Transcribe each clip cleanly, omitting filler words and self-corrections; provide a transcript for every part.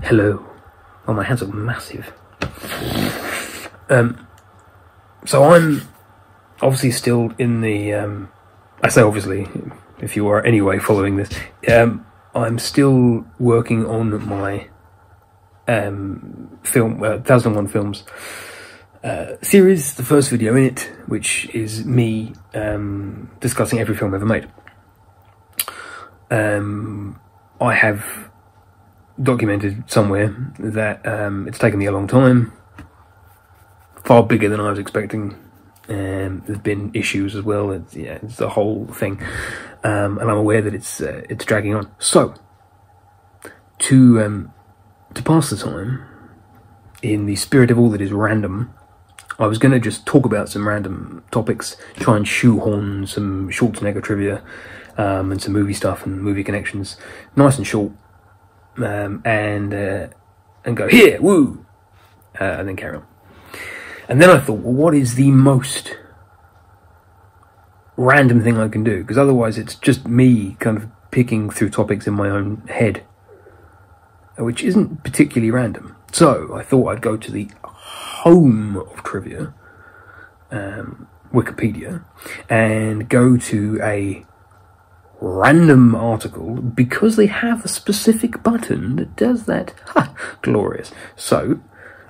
Hello. Oh, my hands are massive. So I'm obviously still in the, I say obviously, if you are anyway following this, I'm still working on my film, 1001 Films series, the first video in it, which is me discussing every film ever made. I have documented somewhere that it's taken me a long time, far bigger than I was expecting. There's been issues as well. It's the whole thing, and I'm aware that it's dragging on. So to pass the time, in the spirit of all that is random, I was going to just talk about some random topics, try and shoehorn some Schwarzenegger trivia and some movie stuff and movie connections, nice and short. And go, here, woo, and then carry on. And then I thought, well, what is the most random thing I can do? Because otherwise it's just me kind of picking through topics in my own head, which isn't particularly random. So I thought I'd go to the home of trivia, Wikipedia, and go to a random article, because they have a specific button that does that. Ha! Glorious. So,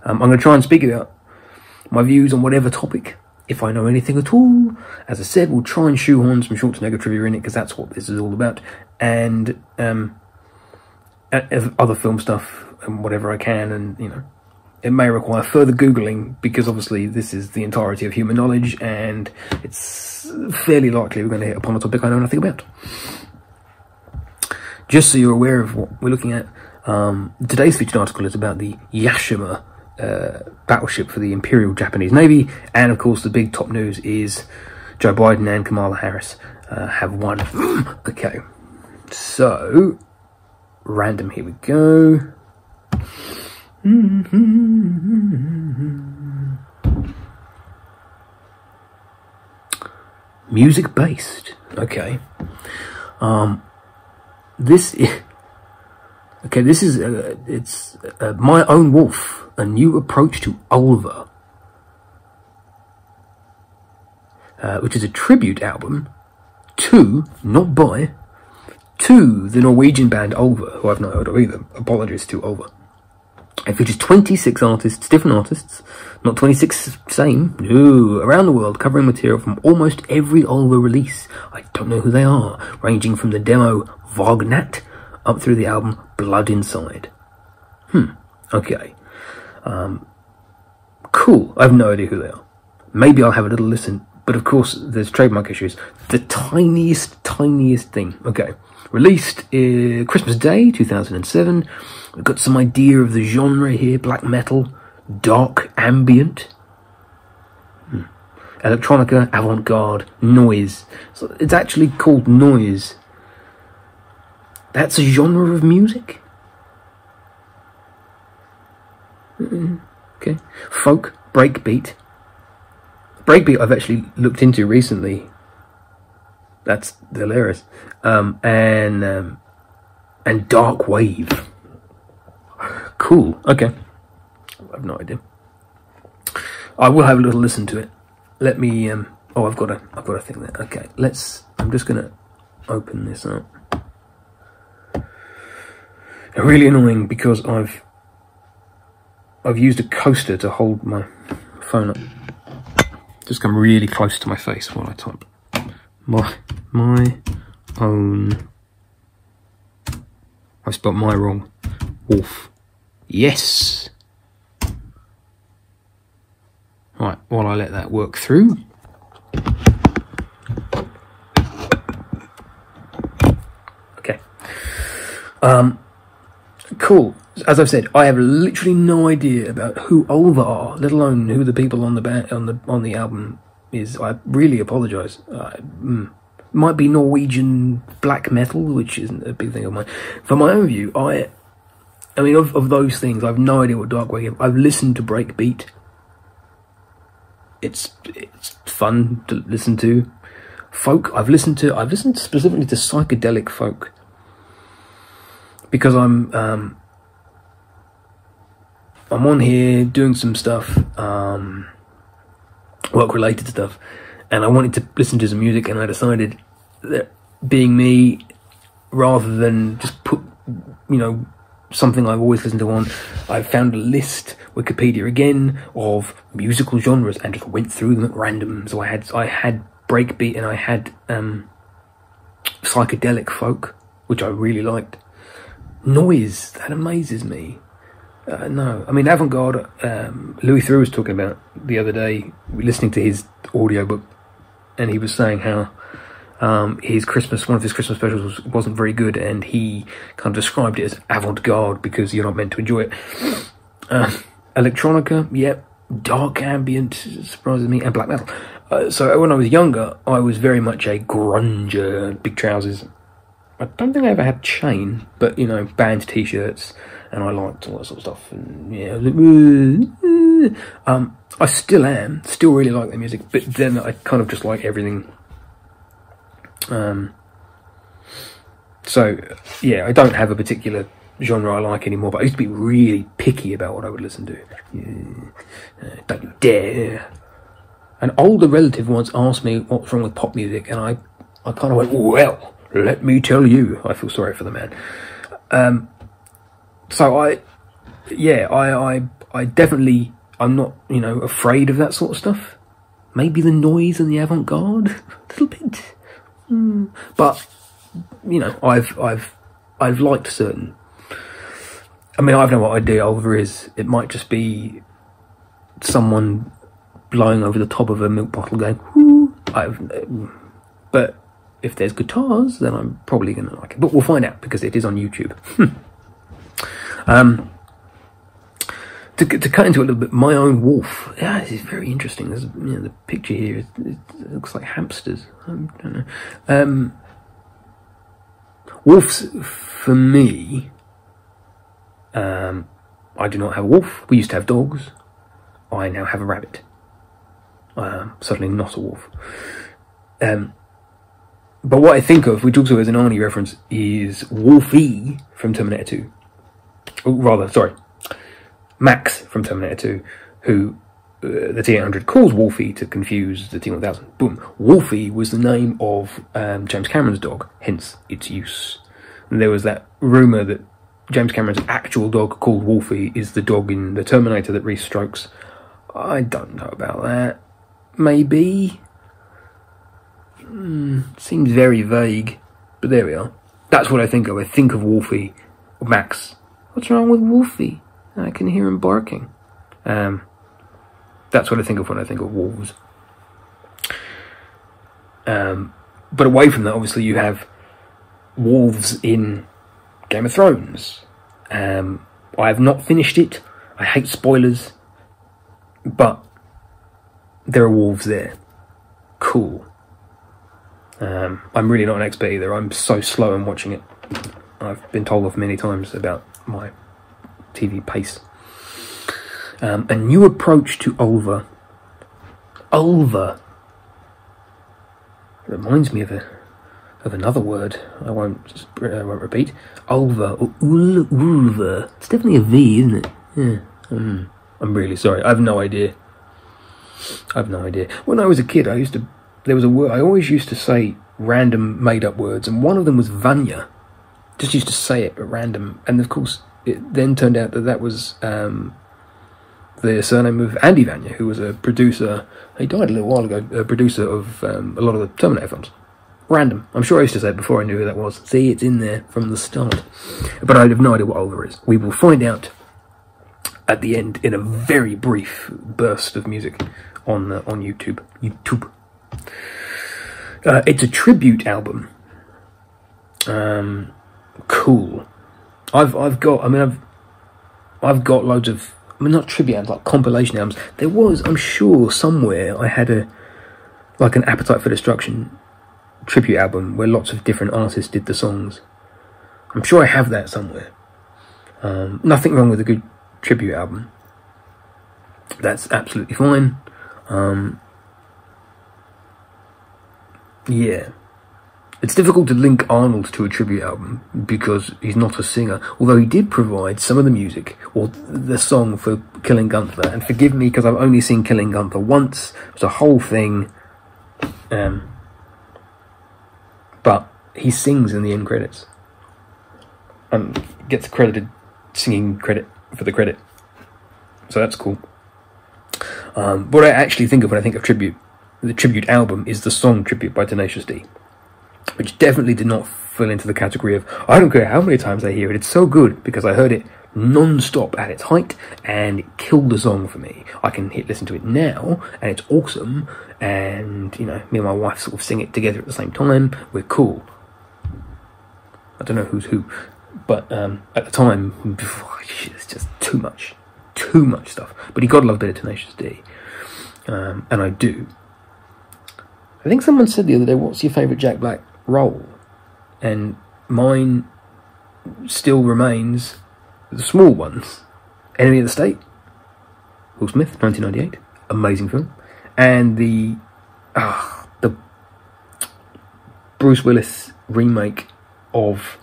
I'm going to try and speak about my views on whatever topic, if I know anything at all. As I said, we'll try and shoehorn some Schwarzenegger trivia in it, because that's what this is all about. And other film stuff, and whatever I can, and, you know, it may require further Googling, because obviously this is the entirety of human knowledge, and it's fairly likely we're going to hit upon a topic I know nothing about. Just so you're aware of what we're looking at, today's featured article is about the Yashima battleship for the Imperial Japanese Navy, and of course the big top news is Joe Biden and Kamala Harris have won. Okay, so, random, here we go. Music based. Okay. This is it's My Own Wolf, a new approach to Ulva, which is a tribute album to, not by, to the Norwegian band Ulva, who I've not heard of either. Apologies to Ulva. It features 26 artists, different artists, not 26 same, no, around the world, covering material from almost every Ulva release. I don't know who they are, ranging from the demo Vagnat up through the album Blood Inside. Okay. Cool, I have no idea who they are. Maybe I'll have a little listen, but of course there's trademark issues. The tiniest thing. Okay. Released Christmas Day 2007. We've got some idea of the genre here: black metal, dark ambient, electronica, avant-garde, noise. So it's actually called noise. That's a genre of music? Okay. Folk, breakbeat. Breakbeat I've actually looked into recently. That's hilarious. And dark wave. Cool. Okay. I have no idea. I will have a little listen to it. Let me. Oh, I've got a thing there. Okay. I'm just gonna open this up. Really annoying, because I've used a coaster to hold my phone up. Just come really close to my face while I type. My own. I spelled my wrong. Wolf. Yes. Right, while I let that work through. Okay. Cool. As I've said, I have literally no idea about who Ulva are, let alone who the people on the album is. I really apologise. Might be Norwegian black metal, which isn't a big thing of mine. For my own view, I mean, of those things, I've no idea what dark wave is. I've listened to breakbeat. It's fun to listen to. Folk, I've listened specifically to psychedelic folk because I'm on here doing some stuff, work related stuff, and I wanted to listen to some music, and I decided that being me, rather than just put, you know, something I've always listened to on, I found a list, Wikipedia again, of musical genres and just went through them at random. So I had breakbeat and I had psychedelic folk, which I really liked. Noise, that amazes me. No, I mean, avant-garde, Louis Theroux was talking about the other day, listening to his audiobook, and he was saying how one of his Christmas specials wasn't very good, and he kind of described it as avant-garde because you're not meant to enjoy it. Electronica, yep. Dark ambient surprises me, and black metal. So when I was younger, I was very much a grunger, big trousers. I don't think I ever had chain, but, you know, band t-shirts, and I liked all that sort of stuff, and yeah, I still really like their music, but then I kind of just like everything. So yeah, I don't have a particular genre I like anymore, but I used to be really picky about what I would listen to. Don't you dare. An older relative once asked me what's wrong with pop music, and I kind of went, well, let me tell you. I feel sorry for the man. So I definitely, I'm not, you know, afraid of that sort of stuff. Maybe the noise and the avant-garde, a little bit. But, you know, I've liked certain. I mean, I have no idea Ulva is. It might just be someone blowing over the top of a milk bottle going, whoo. But if there's guitars, then I'm probably going to like it. But we'll find out, because it is on YouTube. To cut into it a little bit, my own wolf. Yeah, this is very interesting. There's, you know, the picture here, it looks like hamsters. I don't know. Wolves, for me, I do not have a wolf. We used to have dogs. I now have a rabbit. Certainly not a wolf. But what I think of, which also is an Arnie reference, is Wolfie from Terminator 2. Oh, rather, sorry, Max from Terminator 2, who the T-800 calls Wolfie to confuse the T-1000. Boom. Wolfie was the name of James Cameron's dog, hence its use. And there was that rumour that James Cameron's actual dog, called Wolfie, is the dog in the Terminator that Reese strokes. I don't know about that. Maybe. Seems very vague. But there we are. That's what I think of. I think of Wolfie. Max. What's wrong with Wolfie? I can hear him barking. That's what I think of when I think of wolves. But away from that, obviously, you have wolves in Game of Thrones. I have not finished it. I hate spoilers. But there are wolves there. Cool. I'm really not an expert either. I'm so slow in watching it. I've been told off many times about my TV pace. A new approach to Ulva. Ulva reminds me of another word I won't repeat. Ulva or ulva. It's definitely a V, isn't it? Yeah. I'm really sorry. I have no idea. When I was a kid, there was a word I always used to say, random made-up words, and one of them was Vanya. Just used to say it at random, and of course it then turned out that was the surname of Andy Vanya, who was a producer. He died a little while ago. A producer of a lot of the Terminator films. Random. I'm sure I used to say it before I knew who that was. See, it's in there from the start. But I have no idea what Ulver is. We will find out at the end in a very brief burst of music on YouTube. It's a tribute album. Cool. I've got loads of, not tribute albums, like compilation albums. There was, I'm sure, somewhere I had an Appetite for Destruction tribute album where lots of different artists did the songs. I'm sure I have that somewhere. Nothing wrong with a good tribute album. That's absolutely fine. Yeah. It's difficult to link Arnold to a tribute album because he's not a singer, although he did provide some of the music, or the song for Killing Gunther. And forgive me, because I've only seen Killing Gunther once. It was a whole thing. But he sings in the end credits. And gets credited singing credit for the credit. So that's cool. What I actually think of when I think of tribute, the tribute album, is the song Tribute by Tenacious D, which definitely did not fall into the category of, I don't care how many times I hear it, it's so good, because I heard it non-stop at its height, and it killed the song for me. I can listen to it now, and it's awesome, and, you know, me and my wife sort of sing it together at the same time. We're cool. I don't know who's who, but at the time, it's just too much stuff. But you gotta love a bit of Tenacious D, and I do. I think someone said the other day, what's your favourite Jack Black role? And mine still remains the small ones. Enemy of the State, Will Smith, 1998, amazing film. And the Bruce Willis remake of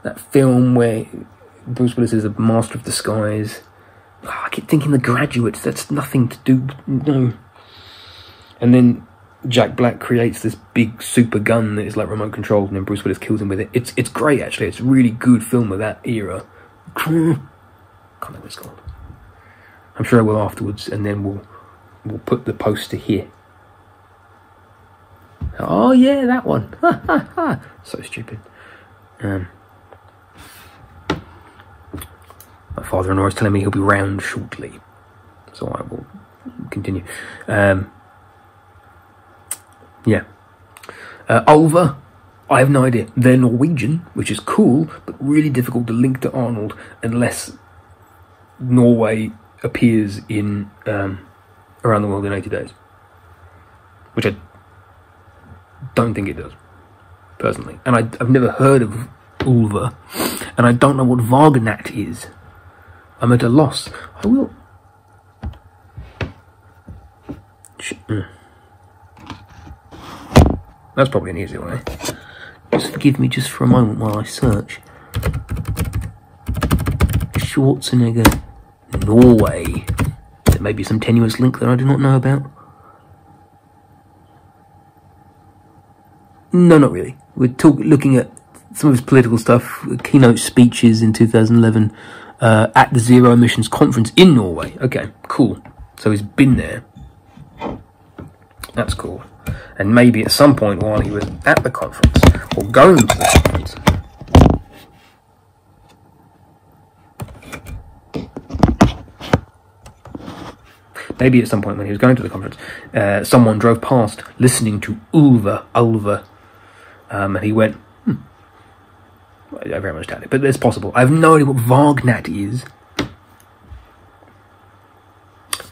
that film where Bruce Willis is a master of disguise. I keep thinking The Graduate. That's nothing to do. No. And then Jack Black creates this big super gun that is like remote controlled, and then Bruce Willis kills him with it. It's great, actually. It's a really good film of that era. Can't remember what it's called. I'm sure I will afterwards, and then we'll put the poster here. Oh yeah, that one. So stupid. My father-in-law is telling me he'll be round shortly, so I will continue. Yeah. Ulver, I have no idea. They're Norwegian, which is cool, but really difficult to link to Arnold unless Norway appears in Around the World in 80 Days, which I don't think it does, personally. And I've never heard of Ulver, and I don't know what Vargnat is. I'm at a loss. I will... That's probably an easier way. Just forgive me just for a moment while I search. Schwarzenegger, Norway. There may be some tenuous link that I do not know about. No, not really. We're looking at some of his political stuff, keynote speeches in 2011, at the Zero Emissions Conference in Norway. Okay, cool. So he's been there. That's cool. And maybe at some point while he was at the conference, or going to the conference, maybe at some point when he was going to the conference, someone drove past listening to Ulver, and he went, I very much doubt it, but it's possible. I have no idea what Vargnat is.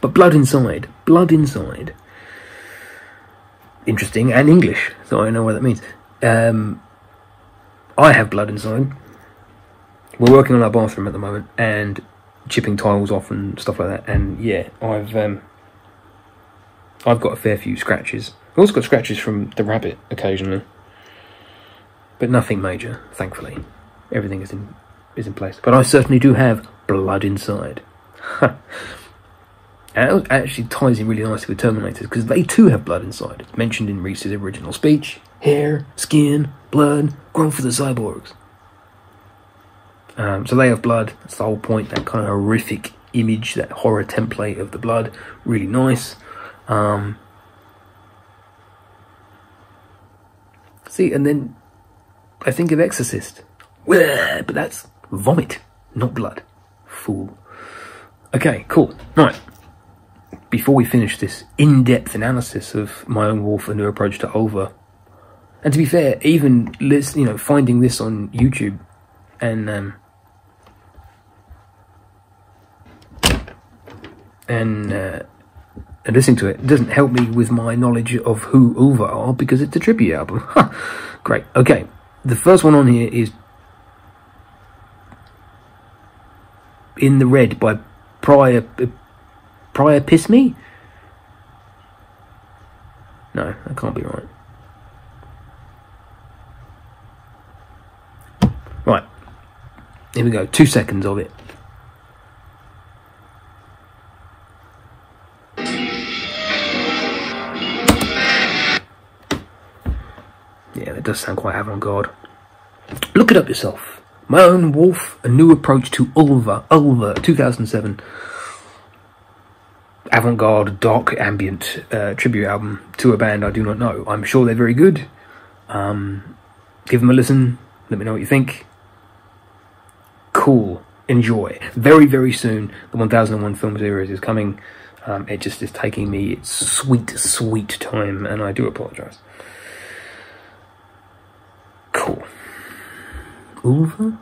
But Blood Inside. Interesting, and English, so I know what that means. I have Blood Inside. We're working on our bathroom at the moment, and chipping tiles off and stuff like that, and yeah, I've got a fair few scratches. I've also got scratches from the rabbit occasionally, but nothing major, thankfully. Everything is in place. But I certainly do have Blood Inside. And it actually ties in really nicely with Terminators, because they too have blood inside. It's mentioned in Reese's original speech. Hair, skin, blood, grown for the cyborgs. So they have blood. That's the whole point. That kind of horrific image, that horror template of the blood. Really nice. See, and then I think of Exorcist. But that's vomit, not blood. Fool. Okay, cool. Right. Before we finish this in-depth analysis of My Own Wolf, A New Approach to Ulva, and to be fair, even finding this on YouTube and listening to it doesn't help me with my knowledge of who Ulva are, because it's a tribute album. Great. Okay, the first one on here is In the Red by Prior Piss Me? No, that can't be right. Right, here we go, 2 seconds of it. Yeah, that does sound quite avant-garde. Look it up yourself. My Own Wolf, A New Approach to Ulva, 2007. Avant-garde, dark, ambient tribute album to a band I do not know. I'm sure they're very good. Give them a listen. Let me know what you think. Cool. Enjoy. Very, very soon, the 1001 film series is coming. It just is taking me its sweet, sweet time, and I do apologise. Cool. Ulva?